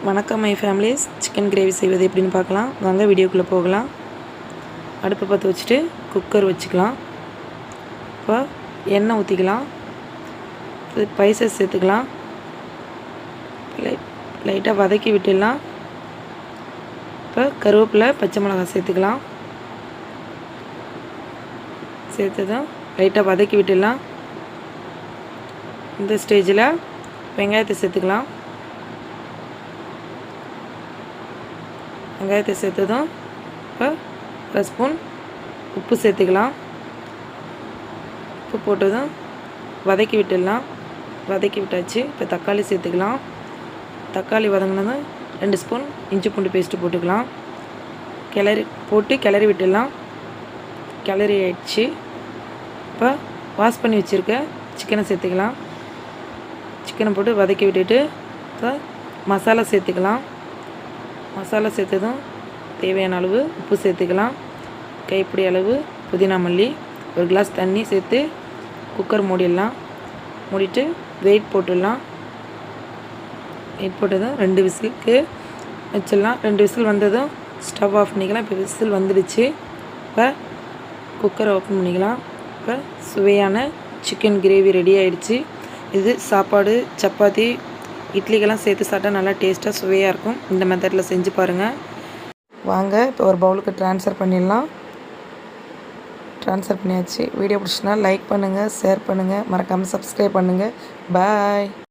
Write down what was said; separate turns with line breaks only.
வணக்கம் my families. Chicken gravy செய்வது எப்படின்னு பார்க்கலாம் வாங்க, வீடியோக்குள்ளே போகலாம். அடுப்பை பற்ற வச்சுட்டு குக்கர் வச்சுக்கலாம். இப்போ எண்ணெய் ஊற்றிக்கலாம். ஸ்பைசஸ் சேர்த்துக்கலாம். லைட்டாக வதக்கி விட்டுடலாம். இப்போ கருவேப்பிலை, பச்சை மிளகாய் சேர்த்துக்கலாம். சேர்த்ததும் லைட்டாக வதக்கி விட்டுடலாம். இந்த ஸ்டேஜில் வெங்காயத்தை சேர்த்துக்கலாம். வெங்காயத்தை சேர்த்ததும் இப்போ 1 ஸ்பூன் உப்பு சேர்த்துக்கலாம். உப்பு போட்டதும் வதக்கி விட்டுடலாம். வதக்கி விட்டாச்சு. இப்போ தக்காளி சேர்த்துக்கலாம். தக்காளி வதங்கினதும் 2 ஸ்பூன் இஞ்சி பூண்டு பேஸ்ட்டு போட்டுக்கலாம். கிளறி விட்டுடலாம். கிளறி ஆயிடுச்சு. இப்போ வாஷ் பண்ணி வச்சுருக்க சிக்கனை சேர்த்துக்கலாம். சிக்கனை போட்டு வதக்கி விட்டுட்டு இப்போ மசாலா சேர்த்துக்கலாம். மசாலா சேர்த்ததும் தேவையான அளவு உப்பு சேர்த்துக்கலாம். கைப்பிடி அளவு புதினா மல்லி, 1 கிளாஸ் தண்ணி சேர்த்து குக்கர் மூடிடலாம். மூடிட்டு வெயிட் போட்டுடலாம். வெயிட் போட்டதும் 2 விசிலுக்கு வச்சிடலாம். 2 விசில் வந்ததும் ஸ்டவ் ஆஃப் பண்ணிக்கலாம். இப்போ விசில் வந்துடுச்சு. இப்போ குக்கரை ஓப்பன் பண்ணிக்கலாம். இப்போ சுவையான சிக்கன் கிரேவி ரெடி ஆகிடுச்சு. இது சாப்பாடு, சப்பாத்தி, இட்லிக்கெல்லாம் சேர்த்து சாப்பிட்டா நல்லா டேஸ்ட்டாக சுவையாக இருக்கும். இந்த மெத்தடில் செஞ்சு பாருங்கள். வாங்க இப்போ ஒரு பவுலுக்கு ட்ரான்ஸ்ஃபர் பண்ணிடலாம். ட்ரான்ஸ்ஃபர் பண்ணியாச்சு. வீடியோ பிடிச்சினா லைக் பண்ணுங்கள், ஷேர் பண்ணுங்கள், மறக்காமல் சப்ஸ்கிரைப் பண்ணுங்கள். பாய்.